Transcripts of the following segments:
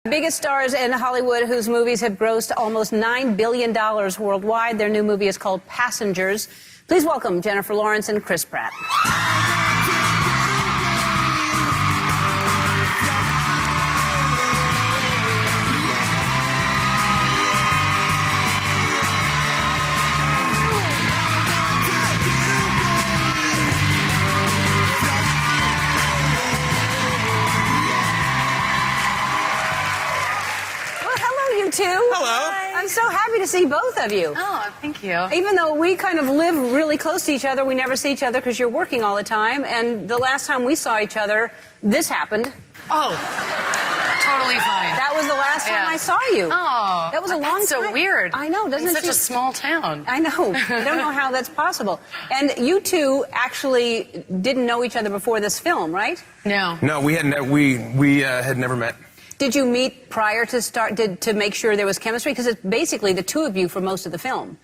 Biggest stars in Hollywood whose movies have grossed almost $9 billion worldwide. Their new movie is called Passengers. Please welcome Jennifer Lawrence and Chris Pratt. You two. Hello. Hi. I'm so happy to see both of you. Oh, thank you. Even though we kind of live really close to each other, we never see each other because you're working all the time. And the last time we saw each other, this happened. Oh, totally fine. That was the last time I saw you. Oh, that was a long time. That's so weird. I know, doesn't it? It's such a small town. I know. I don't know how that's possible. And you two actually didn't know each other before this film, right? No. No, we had never met. Did you meet prior to to make sure there was chemistry? Because it's basically the two of you for most of the film.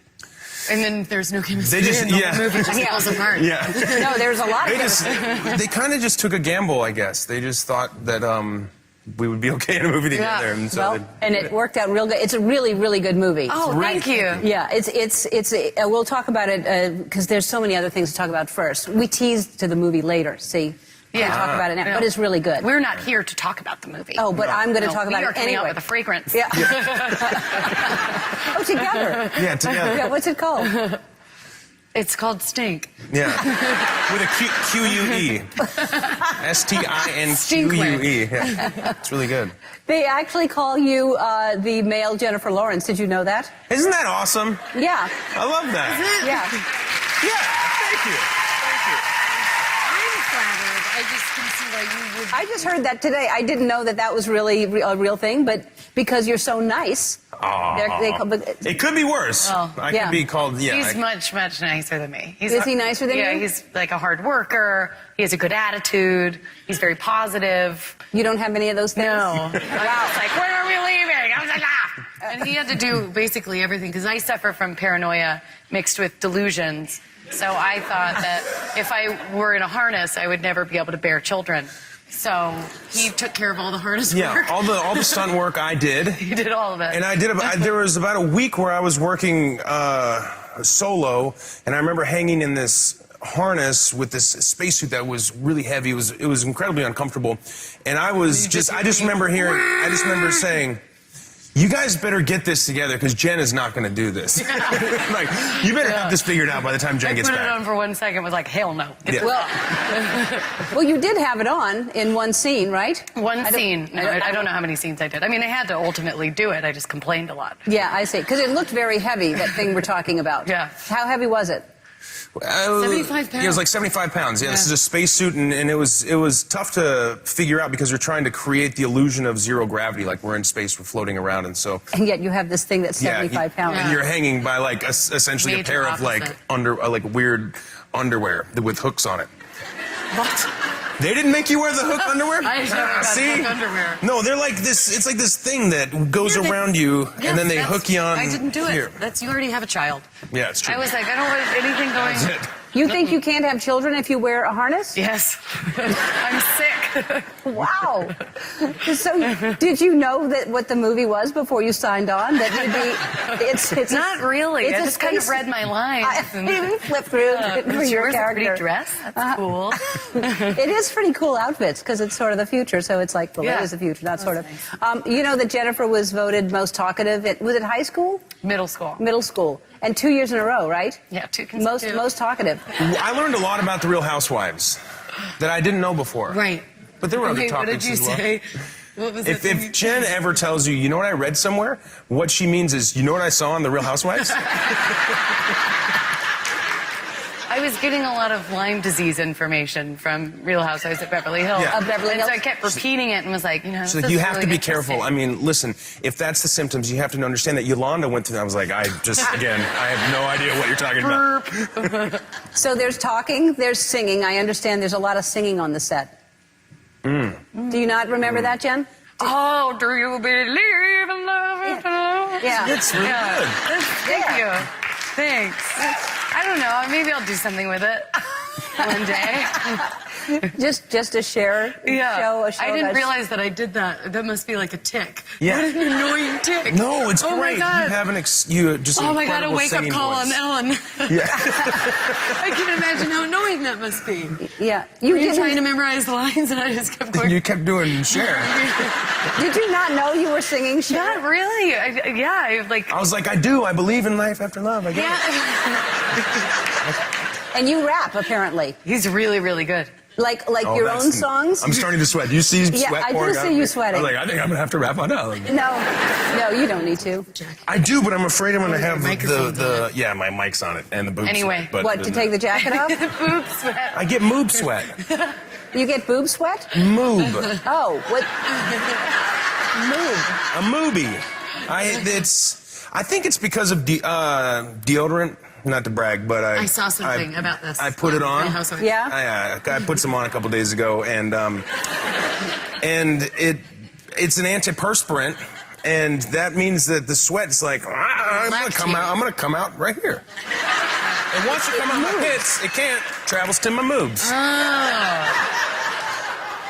And then there's no chemistry. They just, and the movie just falls apart. Yeah. No, there's a lot of chemistry. They kind of just took a gamble, I guess. They just thought that we would be okay in a movie together. Yeah. And so and it worked out real good. It's a really, really good movie. Oh, thank you. Yeah, we'll talk about it because there's so many other things to talk about first. We teased to the movie later, see? We'll talk about it now, but it's really good. We're not here to talk about the movie. Oh, but I'm going to talk about we are it coming anyway. out with a fragrance. Yeah. Oh, together. Yeah, together. Yeah, what's it called? It's called Stink. Yeah. With a Q-U-E. S-T-I-N-Q-U-E. Yeah. It's really good. They actually call you the male Jennifer Lawrence. Did you know that? Isn't that awesome? Yeah. I love that. Yeah. Yeah, thank you. I just can see why you would. I just heard that today. I didn't know that that was really a real thing, but because you're so nice. It could be worse. Oh. I could be called, He's much, much nicer than me. Is he nicer than you? Yeah, he's like a hard worker. He has a good attitude. He's very positive. You don't have any of those things? No. Wow. It's like, when are we leaving? I was like, ah. And he had to do basically everything because I suffer from paranoia mixed with delusions. So I thought that if I were in a harness, I would never be able to bear children. So he took care of all the harness work. Yeah, all the stunt work I did. He did all of it. And there was about a week where I was working solo, and I remember hanging in this harness with this spacesuit that was really heavy. It was incredibly uncomfortable. And I just remember saying, you guys better get this together because Jen is not going to do this. Like, you better have this figured out by the time Jen gets back. I put it on for 1 second, was like, hell no. Yeah. Well, you did have it on in one scene, right? One scene. No, I don't know how many scenes I did. I mean, I had to ultimately do it. I just complained a lot. Yeah, I see. Because it looked very heavy, that thing we're talking about. Yeah. How heavy was it? 75 pounds. Yeah, it was like 75 pounds. Yeah, this is a spacesuit, and it was tough to figure out because we're trying to create the illusion of zero gravity, like we're in space, we're floating around, and so. And yet you have this thing that's 75 pounds. And you're hanging by like essentially a pair of like weird underwear with hooks on it. What? They didn't make you wear the hook underwear? I never got hook underwear. No, they're like this. It's like this thing that goes around you, and then they hook you on. I didn't do it. Here. You already have a child. Yeah, it's true. I was like, I don't want anything going. That's it. You think you can't have children if you wear a harness? Yes. I'm sick. Wow. So, did you know that what the movie was before you signed on? That you'd be, it's not really. It's I just kind of read my lines. You flip through for your character. A pretty dress. That's cool. It is pretty cool outfits because it's sort of the future. So it's like, well, it is the future, not sort of. Nice. You know that Jennifer was voted most talkative. Was it high school? Middle school. Middle school. And 2 years in a row, right? Yeah, 2 consecutive. Most talkative. I learned a lot about the Real Housewives that I didn't know before. Right. But there were other topics as well. What did you say? What was it? If Jen ever tells you, you know what I read somewhere, what she means is, you know what I saw on the Real Housewives? I was getting a lot of Lyme disease information from Real Housewives of Beverly Hills. Yeah. Of Beverly Hills. And so I kept repeating it and was like, you know, So you have to be careful. I mean, listen, if that's the symptoms, you have to understand that Yolanda went through that. I was like, I have no idea what you're talking about. So there's talking, there's singing. I understand there's a lot of singing on the set. Do you not remember that, Jen? Oh, do you believe in love? Yeah. It's really good. Thank you. Thanks. I don't know. Maybe I'll do something with it one day. Just a share show. I didn't realize that I did that. That must be like a tick. Yeah. What an annoying tick. No, it's oh great. My God. You have you just. Oh my God! A wake-up singing call voice. on Ellen. Yeah. I can imagine how annoying that must be. Yeah. You were trying to memorize the lines, and I just kept going. You kept doing Cher. Did you not know you were singing Cher? Not really. I was like, I do. I believe in life after love. I get it. And you rap, apparently. He's really, really good. Like your own songs? I'm starting to sweat. You see sweat I pouring do out see of you me? sweating. I was like, I think I'm going to have to rap on Ellen. No, you don't need to. I do, but I'm afraid I'm going to have yeah, my mic's on it and the boob Anyway. sweat. What, to take the jacket off? Boob sweat. I get moob sweat. You get boob sweat? Moob. Oh, what? Moob. A moobie. I think it's because of deodorant. Not to brag, but I saw something about this. I put it on. Yeah? I put some on a couple days ago, and it's an antiperspirant, and that means that the sweat's like I'm gonna come out right here. It wants to come out my pits. It can't. Travels to my moobs.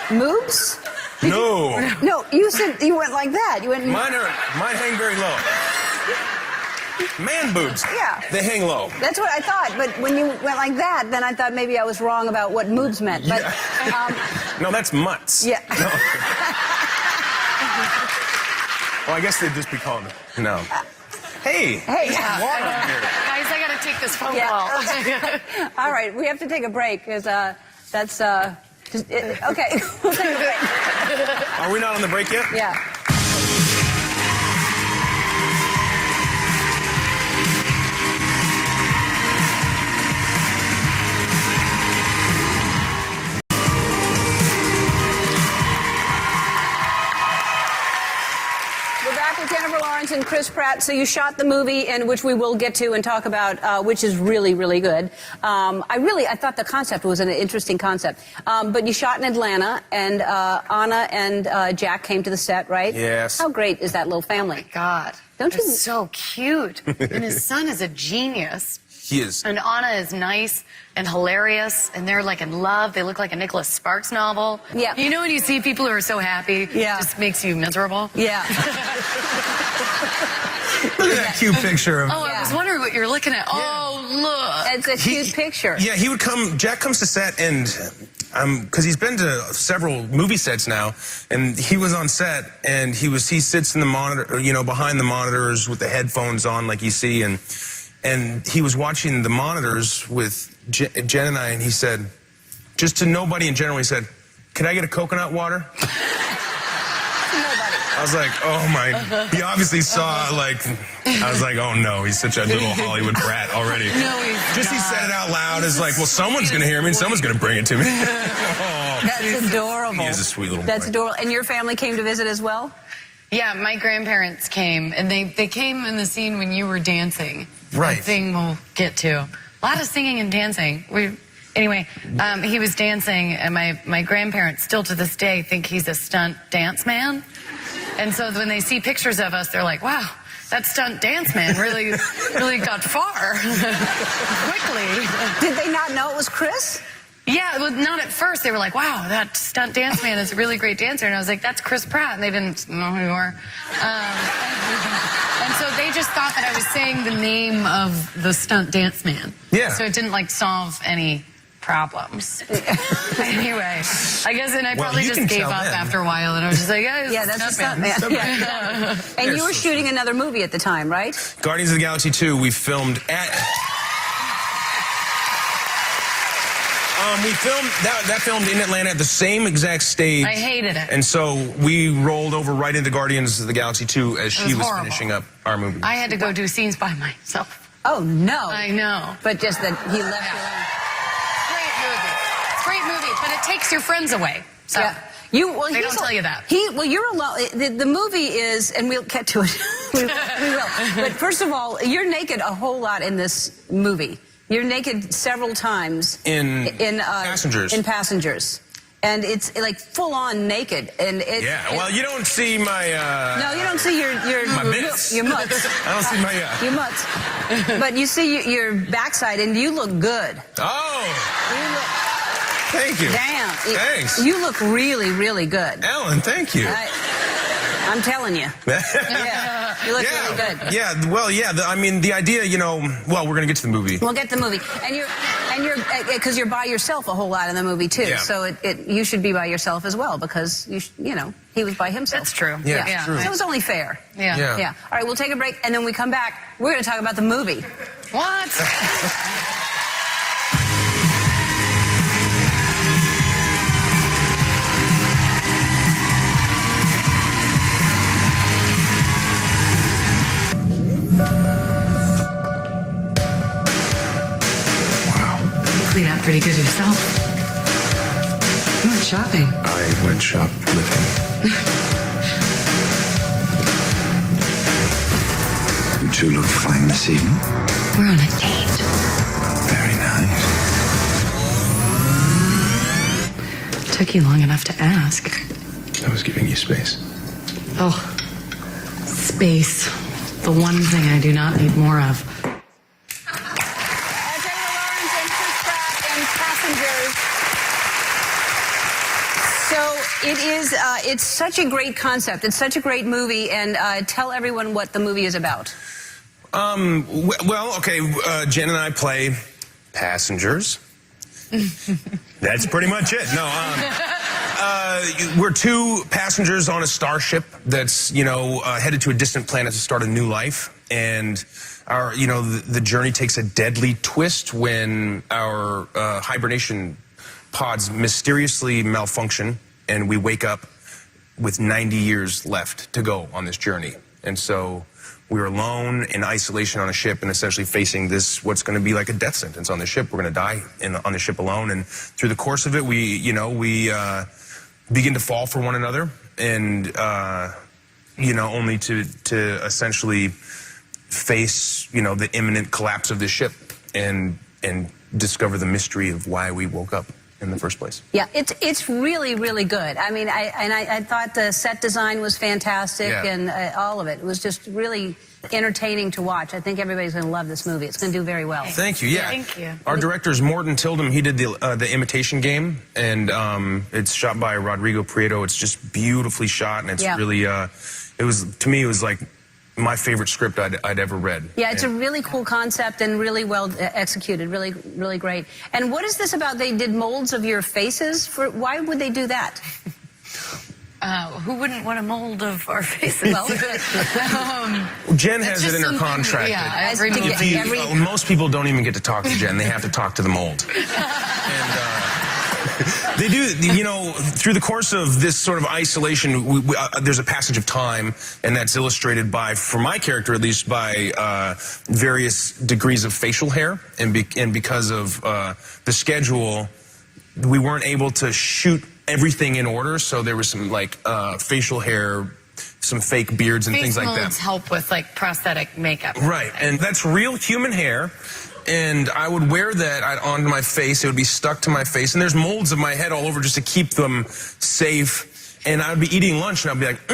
Moobs? No. No, you said you went like that. You went. Mine hang very low. Man boobs. Yeah. They hang low. That's what I thought, but when you went like that, then I thought maybe I was wrong about what moobs meant. But no, that's mutts. Yeah. No. Well, I guess they'd just be calling it. No. Hey. Hey. Water here. Guys, I gotta take this phone Yeah. call. All right, we have to take a break because that's okay. We'll take a break. Are we not on the break yet? Yeah. Jennifer Lawrence and Chris Pratt. So you shot the movie, in which we will get to and talk about, which is really, really good. I thought the concept was an interesting concept. But you shot in Atlanta, and Anna and Jack came to the set, right? Yes. How great is that little family? God, don't you? They're so cute, and his son is a genius. He is. And Anna is nice and hilarious, and they're like in love. They look like a Nicholas Sparks novel. Yeah. You know when you see people who are so happy, yeah, it just makes you miserable. Yeah. Look at that cute picture of. Oh, I was wondering what you're looking at. Yeah. Oh, look. It's a cute picture. Yeah, he would come. Jack comes to set, and because he's been to several movie sets now, and he was on set, and he sits in the monitor, behind the monitors with the headphones on, like you see, and he was watching the monitors with Jen and I, and he said, just to nobody in general, he said, "Could I get a coconut water?" I was like, oh my, he obviously saw, I was like, oh no, he's such a little Hollywood brat already. No, he's Just not. He said it out loud, it's like, well, someone's going to hear me and someo's going to bring it to me. That's adorable. He is a sweet little boy. That's adorable. And your family came to visit as well? Yeah, my grandparents came, and they came in the scene when you were dancing. Right. That thing we'll get to. A lot of singing and dancing. Anyway, he was dancing, and my grandparents still to this day think he's a stunt dance man. And so when they see pictures of us, they're like, wow, that stunt dance man really got far quickly. Did they not know it was Chris? Yeah, well, not at first. They were like, wow, that stunt dance man is a really great dancer. And I was like, that's Chris Pratt. And they didn't know who you were. And so they just thought that I was saying the name of the stunt dance man. Yeah. So it didn't solve any problems. Anyway, I guess, and I probably just gave up after a while, and I was just like, yeah, that's a stunt man. Yeah. And you were shooting another movie at the time, right? Guardians of the Galaxy 2, we filmed at... that filmed in Atlanta at the same exact stage. I hated it. And so we rolled over right into Guardians of the Galaxy 2 as she was finishing up our movie. I had to go do scenes by myself. Oh, no. I know. But just that he left you alone. Great movie, but it takes your friends away. So yeah. They don't tell you that. You're alone. The movie is, and we'll get to it. we will. But first of all, you're naked a whole lot in this movie. You're naked several times in Passengers. In Passengers, and it's like full on naked. And well, you don't see my. No, you don't see your my bits. Your mutts. I don't see my your mutts. But you see your backside, and you look good. Oh. Thank you. Damn. Thanks. You look really, really good. Ellen, thank you. I'm telling you. Yeah. You look really good. Yeah, well, yeah, I mean, the idea, you know, well, we're going to get to the movie. We'll get to the movie. And because you're by yourself a whole lot in the movie, too. Yeah. So you should be by yourself as well, because, you know, he was by himself. That's true. Yeah, true. So it was only fair. Yeah. Yeah. All right, we'll take a break, and then when we come back, we're going to talk about the movie. What? Clean up pretty good yourself. You went shopping. I went shoplifting. You two look fine this evening. We're on a date. Very nice. Took you long enough to ask. I was giving you space. Oh, space. The one thing I do not need more of. It is, it's such a great concept. It's such a great movie, and tell everyone what the movie is about. Well, okay, Jen and I play passengers. That's pretty much it. No, we're two passengers on a starship that's, you know, headed to a distant planet to start a new life. And our, you know, the journey takes a deadly twist when our hibernation pods mysteriously malfunction, and we wake up with 90 years left to go on this journey. And so we're alone in isolation on a ship and essentially facing this, what's going to be like a death sentence on the ship. We're going to die on the ship alone. And through the course of it, we begin to fall for one another, and, you know, only to essentially face, you know, the imminent collapse of the ship and discover the mystery of why we woke up in the first place. Yeah, it's really, really good. I mean, I thought the set design was fantastic, and all of it. It was just really entertaining to watch. I think everybody's going to love this movie. It's going to do very well. Thank you. Yeah. Thank you. Our director is Morton Tildum. He did the Imitation Game, and it's shot by Rodrigo Prieto. It's just beautifully shot, and it's really, it was, to me, it was like my favorite script I'd ever read. Yeah, it's a really cool concept and really well executed. Really, really great. And what is this about? They did molds of your faces. Why would they do that? Who wouldn't want a mold of our faces? Well, Jen has it in her contract. Yeah, most people don't even get to talk to Jen. They have to talk to the mold. And, they do, you know, through the course of this sort of isolation, there's a passage of time, and that's illustrated by, for my character at least, by various degrees of facial hair. And because of the schedule, we weren't able to shoot everything in order, so there was some, like, facial hair, some fake beards and things like that. Face molds help with, like, prosthetic makeup. Right, and that's real human hair. And I would wear that onto my face. It would be stuck to my face. And there's molds of my head all over just to keep them safe. And I would be eating lunch, and I'd be like,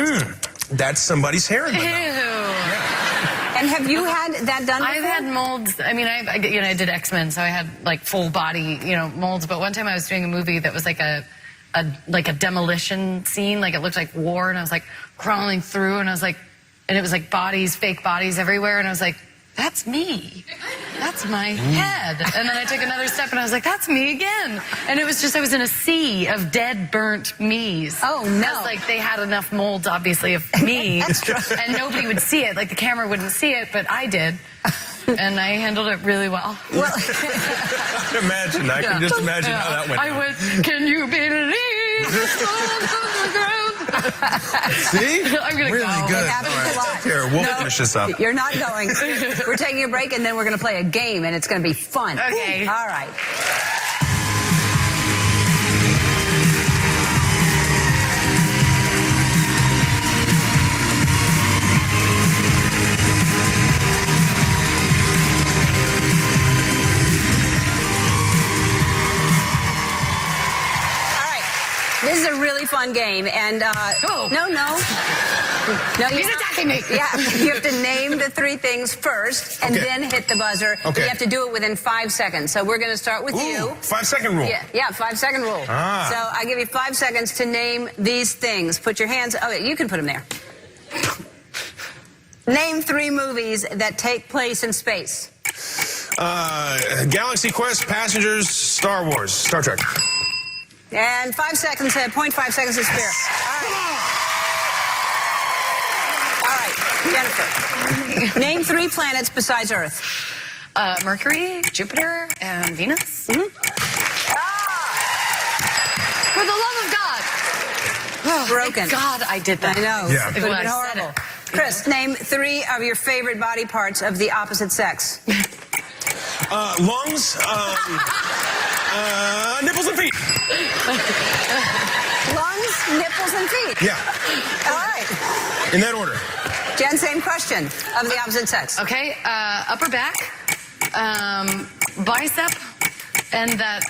that's somebody's hair in my mouth. Yeah. And have you had that done before? I've had molds. I mean, I did X-Men, so I had, like, full body, you know, molds. But one time I was doing a movie that was like a demolition scene. Like, it looked like war. And I was, like, crawling through. And I was like, and it was, like, bodies, fake bodies everywhere. And I was like, that's me. That's my head. And then I took another step and I was like, that's me again. And it was just, I was in a sea of dead, burnt me's. Oh, no. Because, like, they had enough molds, obviously, of me. And nobody would see it. Like, the camera wouldn't see it, but I did. And I handled it really well. Well, imagine. I can just imagine how that went. I went, can you believe? See? I'm going to really go. good. It happens a lot. Here, we'll finish this up. You're not going. We're taking a break, and then we're going to play a game, and it's going to be fun. Okay. All right. This is a really fun game, and no. No, He's attacking me. Yeah, you have to name the 3 things first and Okay. then hit the buzzer. Okay. You have to do it within 5 seconds. So we're going to start with you. 5-second rule. Yeah, 5-second rule. Ah. So I give you 5 seconds to name these things. Put your hands. Oh, you can put them there. Name 3 movies that take place in space. Galaxy Quest, Passengers, Star Wars, Star Trek. And 5 seconds. 0.5 seconds to spare. All right, Jennifer. Name 3 planets besides Earth. Mercury, Jupiter, and Venus. Mm-hmm. For the love of God. Oh, Broken. thank God I did that. I know. Yeah. It would have been horrible. Chris, name 3 of your favorite body parts of the opposite sex. Lungs, nipples and feet. Lungs, nipples, and feet. Yeah, All right. in that order. Jen, same question of the opposite sex. Okay, upper back, bicep, and that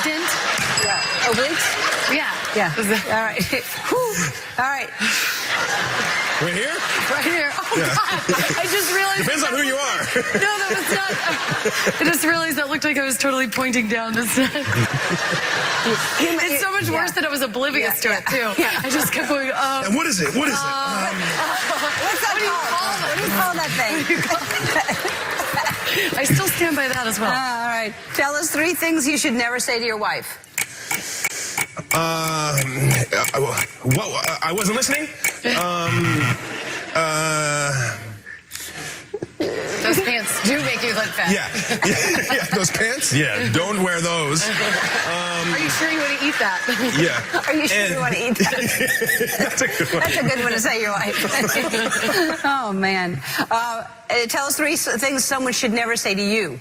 dent. Yeah. Obliques? Yeah. Yeah. All right. Whew. All right. Right here? Right here. Oh, Yeah. God. I just realized. Depends on who you are. No, that was not. I just realized that looked like I was totally pointing down. It's so much worse that I was oblivious to it, too. Yeah. I just kept going, And what is it? What is it? What's that called? What do you call that thing? I still stand by that as well. All right. Tell us 3 things you should never say to your wife. I wasn't listening. Those pants do make you look fat. Yeah, those pants. Yeah, don't wear those. Are you sure you want to eat that? Yeah. Are you sure you want to eat that? That's a good one. That's a good one to say to your wife. Oh, man. Tell us 3 things someone should never say to you.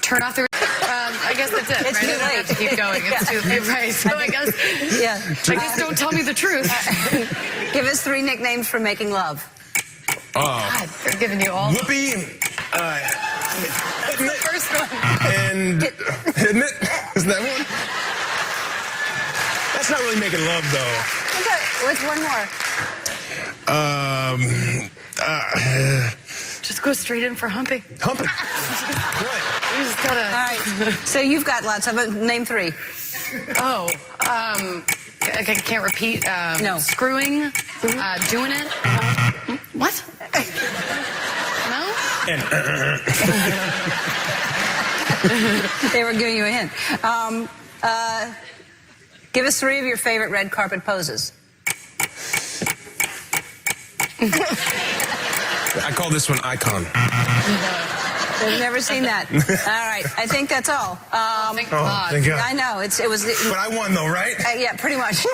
Turn off the. I guess that's it. It's right? too I don't have late. to keep going. It's too late. Right. So I guess. Yeah. I guess don't tell me the truth. Give us 3 nicknames for making love. God, they're giving you all. Whoopi, The first one. and isn't it? Isn't that one? That's not really making love, though. Okay. What's one more? Just go straight in for humping. Humping. What? You just gotta. All right. So you've got lots of them. Name 3. Oh, I can't repeat. No. Screwing, doing it. What? No? And They were giving you a hint. Give us 3 of your favorite red carpet poses. I call this one icon. I've never seen that. All right. I think that's all. Thank God. Thank God. I know. It was. But I won, though, right? Yeah, pretty much.